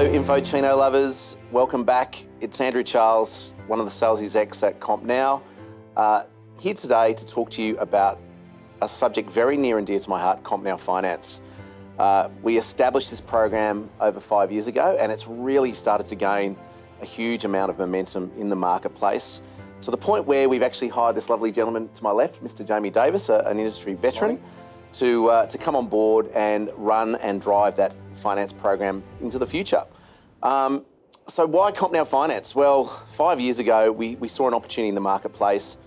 Info Chino lovers, welcome back. It's Andrew Charles, one of the sales execs at CompNow, here today to talk to you about a subject very near and dear to my heart, CompNow Finance. We established this program over 5 years ago, and it's really started to gain a huge amount of momentum in the marketplace, to the point where we've actually hired this lovely gentleman to my left, Mr. Jamey Davis, an industry veteran, to come on board and run and drive that finance program into the future. So why CompNow Finance? Well, 5 years ago, we saw an opportunity in the marketplace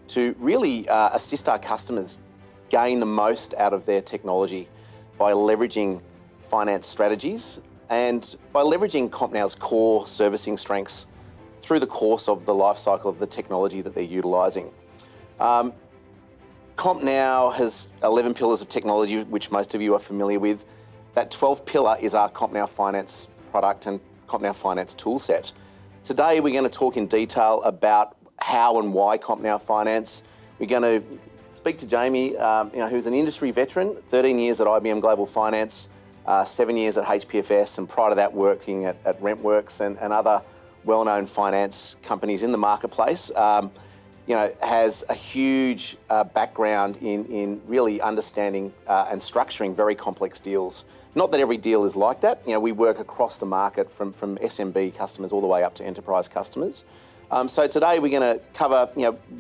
to really assist our customers gain the most out of their technology by leveraging finance strategies and by leveraging CompNow's core servicing strengths through the course of the life cycle of the technology that they're utilising. CompNow has 11 pillars of technology, which most of you are familiar with. That 12th pillar is our CompNow Finance product and CompNow Finance toolset. Today, we're going to talk in detail about how and why CompNow Finance. We're going to speak to Jamey, who's an industry veteran, 13 years at IBM Global Finance, 7 years at HPFS, and prior to that working at Rentworks and other well-known finance companies in the marketplace. Has a huge background in really understanding and structuring very complex deals. Not that every deal is like that. We work across the market from SMB customers all the way up to enterprise customers. So today we're going to cover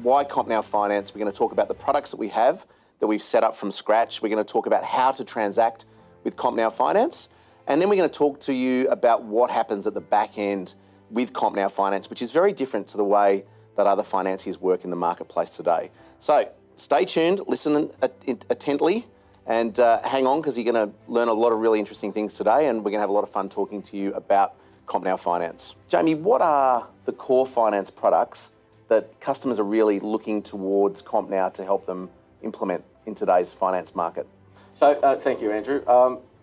why CompNow Finance. We're going to talk about the products that we have that we've set up from scratch. We're going to talk about how to transact with CompNow Finance. And then we're going to talk to you about what happens at the back end with CompNow Finance, which is very different to the way that other financiers work in the marketplace today. So stay tuned, listen attentively, and hang on, because you're going to learn a lot of really interesting things today, and we're going to have a lot of fun talking to you about CompNow Finance. Jamey, what are the core finance products that customers are really looking towards CompNow to help them implement in today's finance market? So thank you, Andrew.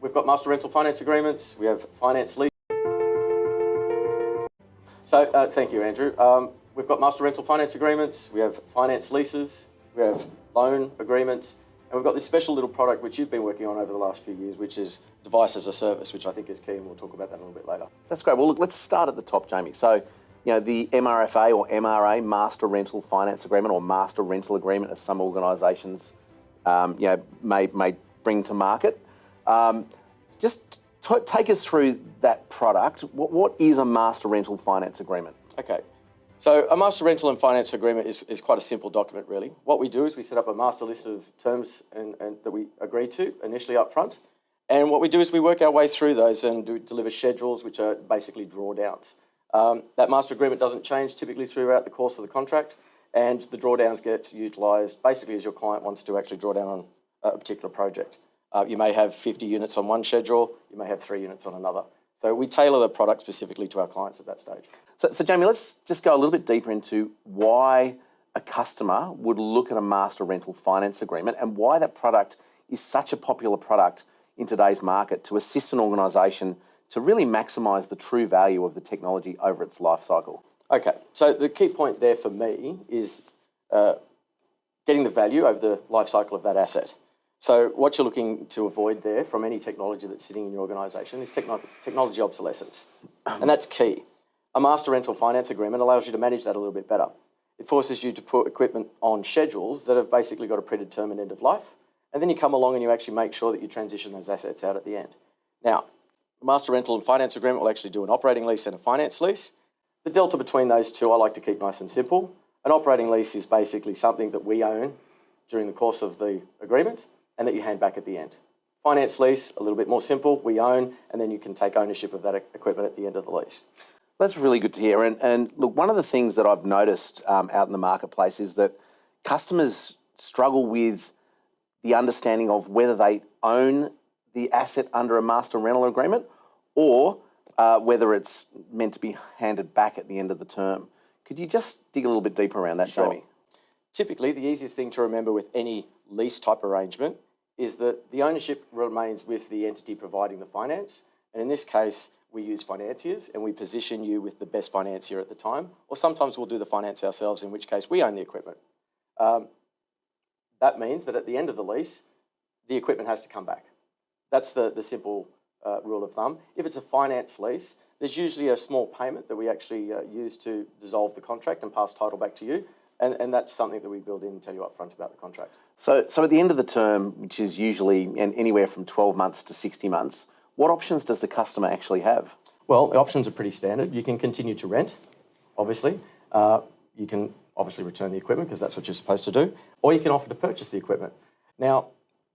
We've got master rental finance agreements. We have finance lease. So thank you, Andrew. We've got master rental finance agreements, we have finance leases, we have loan agreements, and we've got this special little product which you've been working on over the last few years, which is device as a service, which I think is key, and we'll talk about that a little bit later. That's great. Well, look, let's start at the top, Jamey. So, the MRFA or MRA, Master Rental Finance Agreement, or Master Rental Agreement, as some organisations, may bring to market. Just take us through that product. What is a Master Rental Finance Agreement? Okay. So a master rental and finance agreement is quite a simple document, really. What we do is we set up a master list of terms and that we agree to initially up front. And what we do is we work our way through those and deliver schedules, which are basically drawdowns. That master agreement doesn't change typically throughout the course of the contract, and the drawdowns get utilised basically as your client wants to actually draw down on a particular project. You may have 50 units on one schedule, you may have 3 units on another. So we tailor the product specifically to our clients at that stage. So Jamey, let's just go a little bit deeper into why a customer would look at a master rental finance agreement and why that product is such a popular product in today's market to assist an organisation to really maximise the true value of the technology over its life cycle. Okay, so the key point there for me is getting the value over the life cycle of that asset. So what you're looking to avoid there from any technology that's sitting in your organisation is technology obsolescence, and that's key. A master rental finance agreement allows you to manage that a little bit better. It forces you to put equipment on schedules that have basically got a predetermined end of life, and then you come along and you actually make sure that you transition those assets out at the end. Now, a master rental and finance agreement will actually do an operating lease and a finance lease. The delta between those two I like to keep nice and simple. An operating lease is basically something that we own during the course of the agreement and that you hand back at the end. Finance lease, a little bit more simple, we own, and then you can take ownership of that equipment at the end of the lease. That's really good to hear. And look, one of the things that I've noticed out in the marketplace is that customers struggle with the understanding of whether they own the asset under a master rental agreement or whether it's meant to be handed back at the end of the term. Could you just dig a little bit deeper around that, Sure. Jamey? Typically, the easiest thing to remember with any lease type arrangement is that the ownership remains with the entity providing the finance. And in this case, we use financiers and we position you with the best financier at the time, or sometimes we'll do the finance ourselves, in which case we own the equipment. That means that at the end of the lease, the equipment has to come back. That's the simple rule of thumb. If it's a finance lease, there's usually a small payment that we actually use to dissolve the contract and pass title back to you. And that's something that we build in and tell you upfront about the contract. So at the end of the term, which is usually anywhere from 12 months to 60 months, what options does the customer actually have? Well, the options are pretty standard. You can continue to rent, obviously. You can obviously return the equipment because that's what you're supposed to do, or you can offer to purchase the equipment. Now,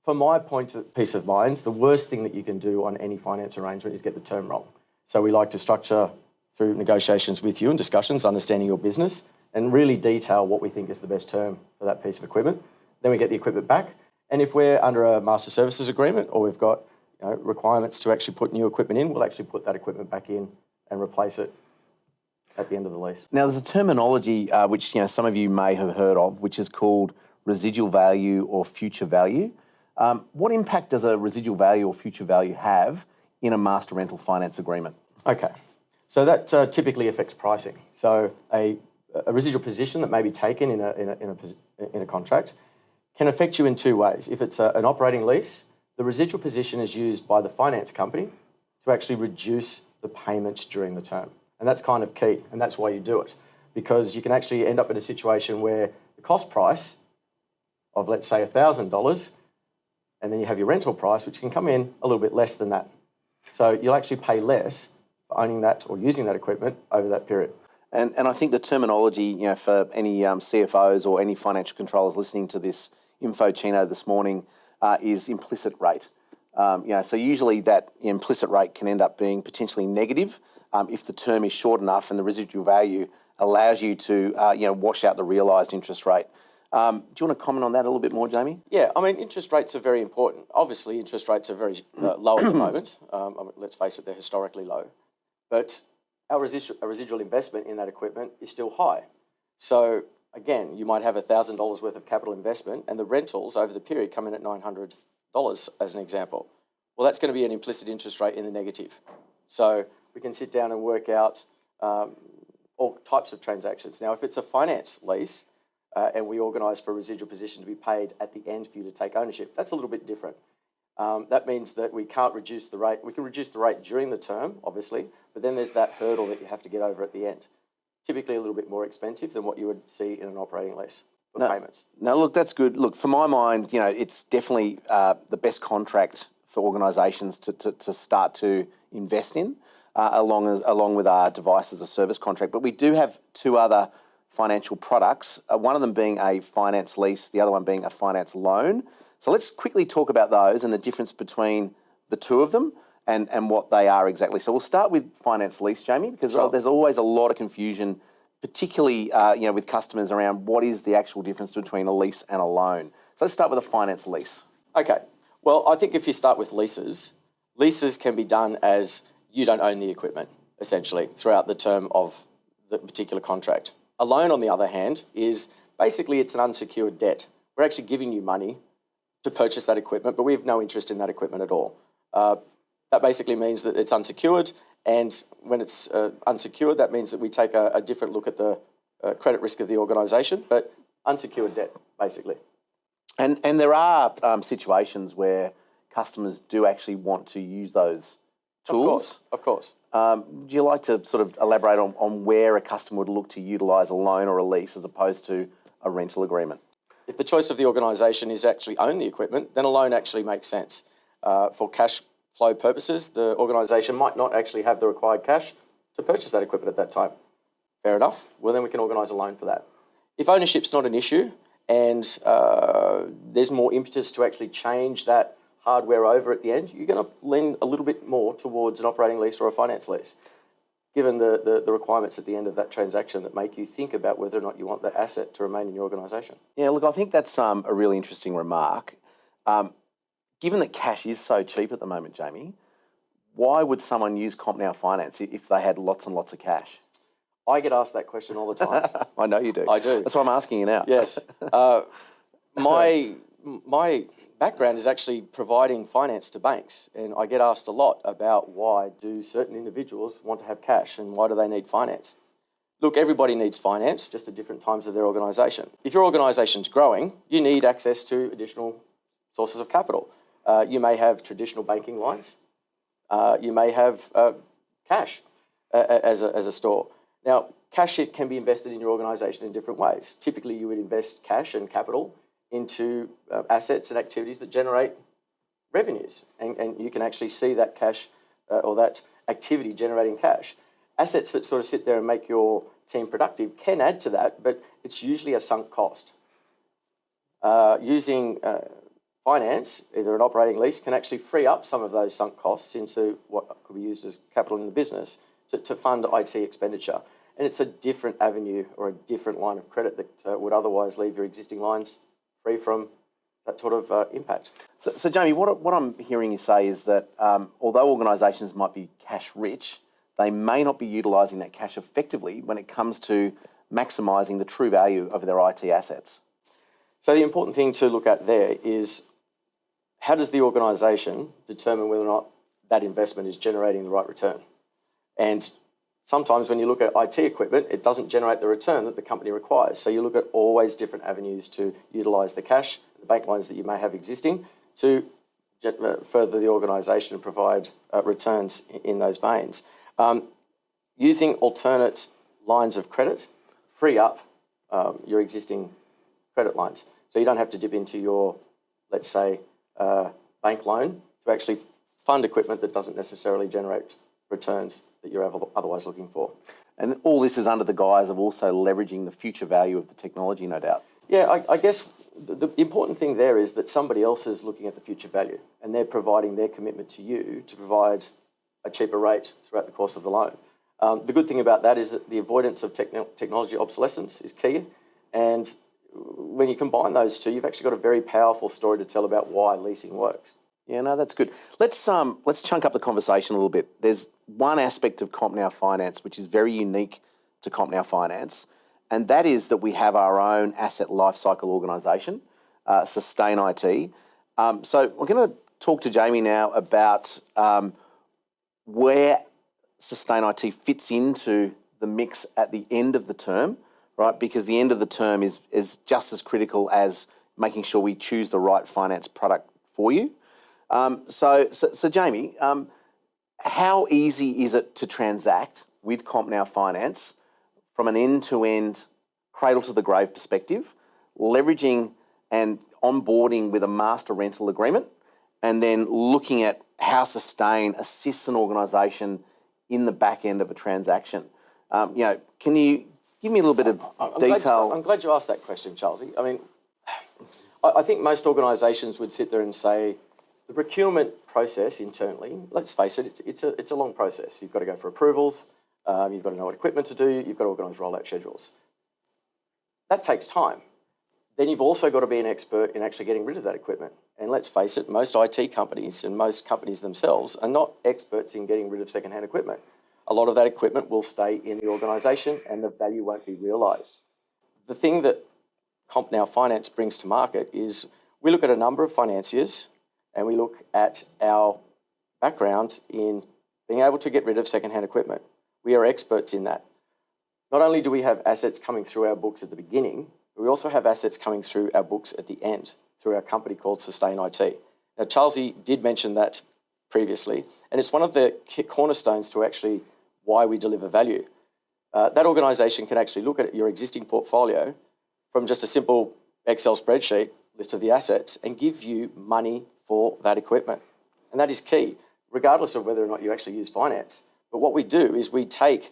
from my point of peace of mind, the worst thing that you can do on any finance arrangement is get the term wrong. So we like to structure through negotiations with you and discussions, understanding your business, and really detail what we think is the best term for that piece of equipment. Then we get the equipment back. And if we're under a master services agreement or we've got requirements to actually put new equipment in, we'll actually put that equipment back in and replace it at the end of the lease. Now, there's a terminology which some of you may have heard of, which is called residual value or future value. What impact does a residual value or future value have in a master rental finance agreement? Okay, so that typically affects pricing. So a residual position that may be taken in a contract can affect you in two ways. If it's an operating lease, the residual position is used by the finance company to actually reduce the payments during the term. And that's kind of key, and that's why you do it. Because you can actually end up in a situation where the cost price of, let's say, $1,000, and then you have your rental price, which can come in a little bit less than that. So you'll actually pay less for owning that or using that equipment over that period. And I think the terminology, for any CFOs or any financial controllers listening to this info Chino this morning is implicit rate. So usually that implicit rate can end up being potentially negative if the term is short enough and the residual value allows you to wash out the realised interest rate. Do you want to comment on that a little bit more, Jamie? Yeah, I mean, interest rates are very important. Obviously, interest rates are very low at the moment. Let's face it, they're historically low. But our residual investment in that equipment is still high. So again, you might have $1,000 worth of capital investment and the rentals over the period come in at $900 as an example. Well, that's going to be an implicit interest rate in the negative. So we can sit down and work out all types of transactions. Now, if it's a finance lease and we organise for a residual position to be paid at the end for you to take ownership, that's a little bit different. That means that we can't reduce the rate. We can reduce the rate during the term, obviously, but then there's that hurdle that you have to get over at the end. Typically a little bit more expensive than what you would see in an operating lease for payments. No, look, that's good. Look, for my mind, it's definitely the best contract for organisations to start to invest in, along with our device as a service contract. But we do have two other financial products, one of them being a finance lease, the other one being a finance loan. So let's quickly talk about those and the difference between the two of them and what they are exactly. So we'll start with finance lease, Jamie, because there's always a lot of confusion, particularly with customers around what is the actual difference between a lease and a loan. So let's start with a finance lease. Okay. Well, I think if you start with leases can be done as you don't own the equipment, essentially, throughout the term of the particular contract. A loan, on the other hand, is basically it's an unsecured debt. We're actually giving you money to purchase that equipment, but we have no interest in that equipment at all. That basically means that it's unsecured, and when it's unsecured, that means that we take a different look at the credit risk of the organisation, but unsecured debt, basically. And there are situations where customers do actually want to use those tools. Of course. Do you like to sort of elaborate on where a customer would look to utilise a loan or a lease as opposed to a rental agreement? If the choice of the organisation is actually own the equipment, then a loan actually makes sense. For cash flow purposes, the organisation might not actually have the required cash to purchase that equipment at that time. Fair enough. Well, then we can organise a loan for that. If ownership's not an issue and there's more impetus to actually change that hardware over at the end, you're going to lean a little bit more towards an operating lease or a finance lease, given the requirements at the end of that transaction that make you think about whether or not you want that asset to remain in your organisation. Yeah, look, I think that's a really interesting remark. Given that cash is so cheap at the moment, Jamie, why would someone use CompNow Finance if they had lots and lots of cash? I get asked that question all the time. I know you do. I do. That's why I'm asking you now. Yes. My background is actually providing finance to banks, and I get asked a lot about why do certain individuals want to have cash and why do they need finance? Look, everybody needs finance, just at different times of their organisation. If your organisation's growing, you need access to additional sources of capital. You may have traditional banking lines. You may have cash. as a store. Now, cash can be invested in your organisation in different ways. Typically, you would invest cash and capital into assets and activities that generate revenues, and you can actually see that cash or that activity generating cash. Assets that sort of sit there and make your team productive can add to that, but it's usually a sunk cost. Using finance, either an operating lease, can actually free up some of those sunk costs into what could be used as capital in the business to fund IT expenditure. And it's a different avenue or a different line of credit that would otherwise leave your existing lines free from that sort of impact. So Jamie, what I'm hearing you say is that although organisations might be cash rich, they may not be utilising that cash effectively when it comes to maximising the true value of their IT assets. So the important thing to look at there is, how does the organisation determine whether or not that investment is generating the right return? And sometimes when you look at IT equipment, it doesn't generate the return that the company requires. So you look at always different avenues to utilise the cash, the bank loans that you may have existing, to further the organisation and provide returns in those veins. Using alternate lines of credit free up your existing credit lines. So you don't have to dip into your, let's say, bank loan to actually fund equipment that doesn't necessarily generate returns that you're otherwise looking for. And all this is under the guise of also leveraging the future value of the technology, no doubt. Yeah, I guess the important thing there is that somebody else is looking at the future value and they're providing their commitment to you to provide a cheaper rate throughout the course of the loan. The good thing about that is that the avoidance of technology obsolescence is key. And when you combine those two, you've actually got a very powerful story to tell about why leasing works. Yeah, no, that's good. Let's chunk up the conversation a little bit. There's one aspect of CompNow Finance which is very unique to CompNow Finance, and that is that we have our own asset lifecycle organisation, Sustain IT. So we're going to talk to Jamie now about where Sustain IT fits into the mix at the end of the term, right? Because the end of the term is just as critical as making sure we choose the right finance product for you. So Jamie, how easy is it to transact with CompNow Finance from an end-to-end, cradle-to-the-grave perspective, leveraging and onboarding with a master rental agreement, and then looking at how Sustain assists an organisation in the back end of a transaction? Can you give me a little bit of detail? I'm glad you asked that question, Charlesy. I mean, I think most organisations would sit there and say, the procurement process internally, let's face it, it's a long process. You've got to go for approvals, you've got to know what equipment to do, you've got to organise rollout schedules. That takes time. Then you've also got to be an expert in actually getting rid of that equipment. And let's face it, most IT companies and most companies themselves are not experts in getting rid of secondhand equipment. A lot of that equipment will stay in the organisation and the value won't be realised. The thing that CompNow Finance brings to market is we look at a number of financiers and we look at our background in being able to get rid of secondhand equipment. We are experts in that. Not only do we have assets coming through our books at the beginning, but we also have assets coming through our books at the end, through our company called Sustain IT. Now, Charlesy did mention that previously, and it's one of the cornerstones to actually why we deliver value. That organisation can actually look at your existing portfolio from just a simple Excel spreadsheet, list of the assets, and give you money for that equipment. And that is key, regardless of whether or not you actually use finance. But what we do is we take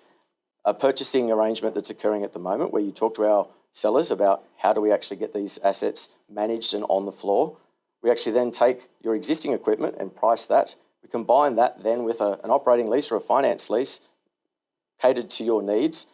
a purchasing arrangement that's occurring at the moment where you talk to our sellers about how do we actually get these assets managed and on the floor. We actually then take your existing equipment and price that. We combine that then with an operating lease or a finance lease catered to your needs.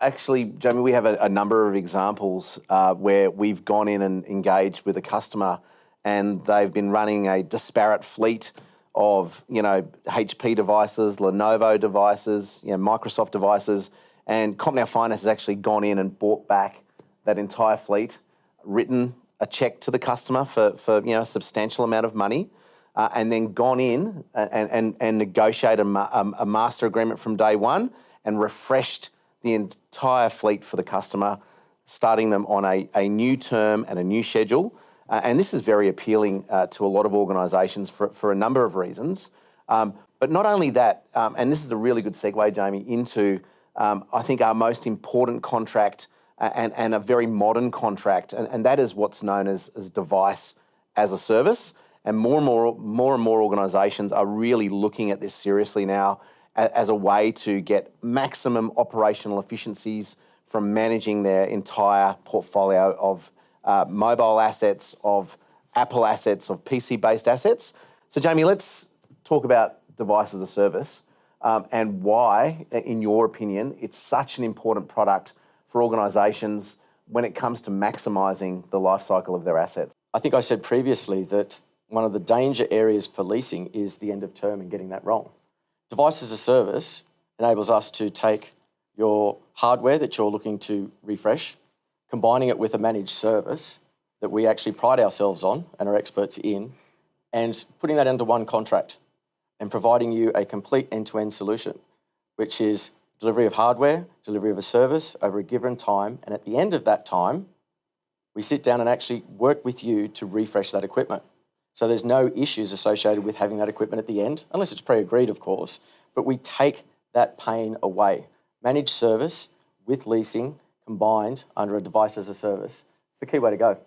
Actually, Jamie, we have a number of examples where we've gone in and engaged with a customer and they've been running a disparate fleet of, HP devices, Lenovo devices, Microsoft devices, and CompNow Finance has actually gone in and bought back that entire fleet, written a cheque to the customer for a substantial amount of money, and then gone in and negotiated a master agreement from day one and refreshed the entire fleet for the customer, starting them on a new term and a new schedule. And this is very appealing to a lot of organisations for a number of reasons. But But not only that, and this is a really good segue, Jamie, into I think our most important contract and a very modern contract, and that is what's known as device as a service. And more and more organisations are really looking at this seriously now as a way to get maximum operational efficiencies from managing their entire portfolio of mobile assets, of Apple assets, of PC-based assets. So, Jamie, let's talk about device as a service and why, in your opinion, it's such an important product for organisations when it comes to maximising the life cycle of their assets. I think I said previously that one of the danger areas for leasing is the end of term and getting that wrong. Device as a service enables us to take your hardware that you're looking to refresh, combining it with a managed service that we actually pride ourselves on and are experts in, and putting that into one contract and providing you a complete end-to-end solution, which is delivery of hardware, delivery of a service over a given time, and at the end of that time, we sit down and actually work with you to refresh that equipment. So there's no issues associated with having that equipment at the end, unless it's pre-agreed, of course, but we take that pain away. Managed service with leasing combined under a device as a service. It's the key way to go.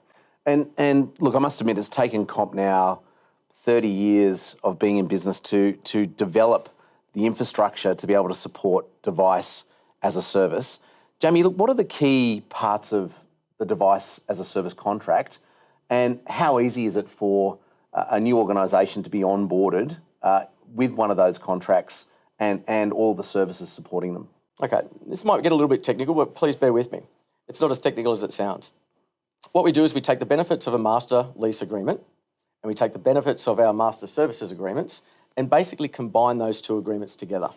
And look, I must admit, it's taken CompNow 30 years of being in business to develop the infrastructure to be able to support device as a service. Jamie, look, what are the key parts of the device as a service contract, and how easy is it for a new organisation to be onboarded with one of those contracts and all the services supporting them? Okay, this might get a little bit technical, but please bear with me. It's not as technical as it sounds. What we do is we take the benefits of a master lease agreement and we take the benefits of our master services agreements and basically combine those two agreements together.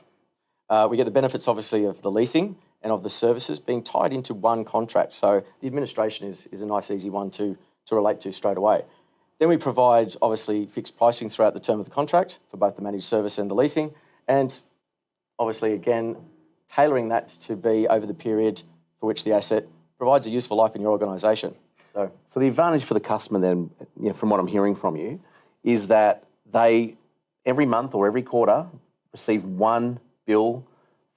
We get the benefits, obviously, of the leasing and of the services being tied into one contract. So the administration is a nice, easy one to relate to straight away. Then we provide, obviously, fixed pricing throughout the term of the contract for both the managed service and the leasing. And obviously, again, tailoring that to be over the period for which the asset provides a useful life in your organisation. So the advantage for the customer then, from what I'm hearing from you, is that they, every month or every quarter, receive one bill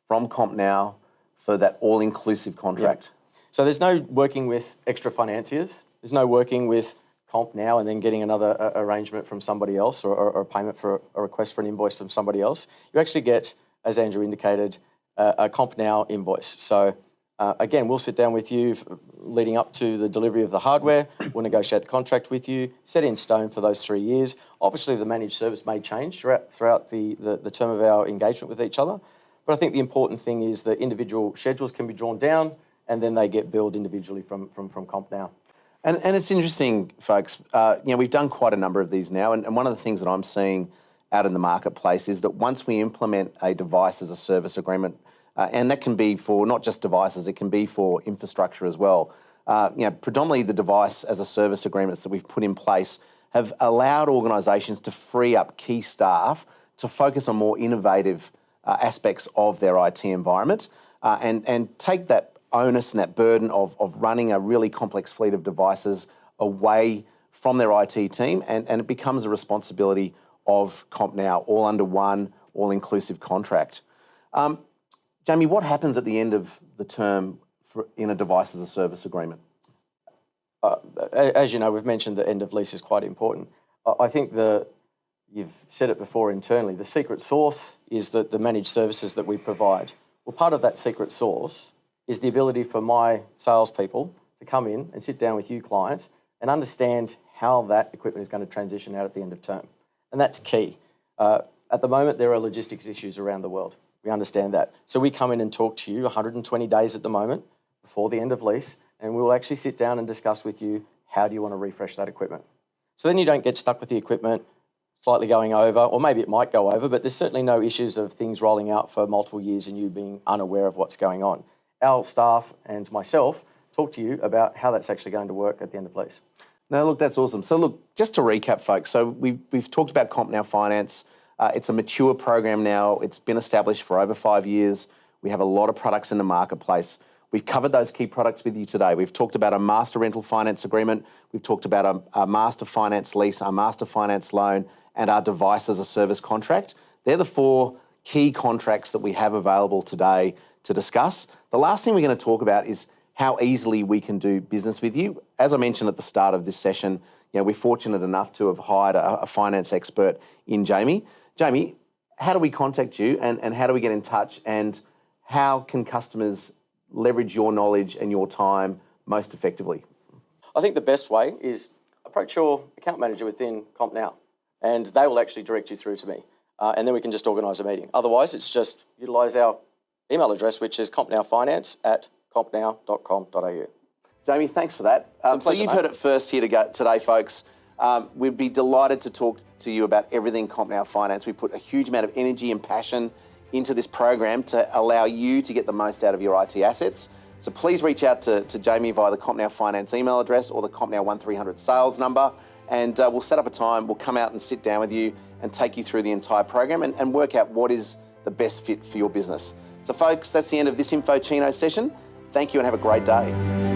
from CompNow for that all-inclusive contract. Yeah. So there's no working with extra financiers. There's no working with CompNow and then getting another arrangement from somebody else or a payment for a request for an invoice from somebody else. You actually get, as Andrew indicated, a CompNow invoice. So again, we'll sit down with you leading up to the delivery of the hardware. We'll negotiate the contract with you, set in stone for those 3 years. Obviously, the managed service may change throughout the term of our engagement with each other. But I think the important thing is that individual schedules can be drawn down and then they get billed individually from CompNow. And it's interesting, folks, we've done quite a number of these now, and one of the things that I'm seeing out in the marketplace is that once we implement a device as a service agreement, and that can be for not just devices, it can be for infrastructure as well. Predominantly the device as a service agreements that we've put in place have allowed organisations to free up key staff to focus on more innovative aspects of their IT environment and take that onus and that burden of running a really complex fleet of devices away from their IT team, and it becomes a responsibility of CompNow, all under one all-inclusive contract. Jamie, what happens at the end of the term in a device as a service agreement? As you know, we've mentioned the end of lease is quite important. I think you've said it before internally, the secret sauce is the managed services that we provide. Well, part of that secret sauce is the ability for my salespeople to come in and sit down with you, client, and understand how that equipment is going to transition out at the end of term. And that's key. At the moment, there are logistics issues around the world. We understand that. So we come in and talk to you 120 days at the moment before the end of lease, and we'll actually sit down and discuss with you, how do you want to refresh that equipment? So then you don't get stuck with the equipment slightly going over, or maybe it might go over, but there's certainly no issues of things rolling out for multiple years and you being unaware of what's going on. Our staff and myself talk to you about how that's actually going to work at the end of lease. No, look, that's awesome. So look, just to recap, folks, so we've talked about CompNow Finance. It's a mature program now. It's been established for over 5 years. We have a lot of products in the marketplace. We've covered those key products with you today. We've talked about a master rental finance agreement. We've talked about a master finance lease, our master finance loan, and our device as a service contract. They're the 4 key contracts that we have available today to discuss. The last thing we're going to talk about is how easily we can do business with you. As I mentioned at the start of this session, we're fortunate enough to have hired a finance expert in Jamey. Jamey, how do we contact you and how do we get in touch, and how can customers leverage your knowledge and your time most effectively? I think the best way is approach your account manager within CompNow, and they will actually direct you through to me, and then we can just organise a meeting. Otherwise, it's just utilise our email address, which is CompNowFinance@compnow.com.au. Jamey, thanks for that. So you've heard it first here today, folks. We'd be delighted to talk to you about everything CompNow Finance. We put a huge amount of energy and passion into this program to allow you to get the most out of your IT assets. So please reach out to Jamey via the CompNow Finance email address or the CompNow 1300 sales number, and we'll set up a time. We'll come out and sit down with you and take you through the entire program and work out what is the best fit for your business. So folks, that's the end of this InfoChino session. Thank you and have a great day.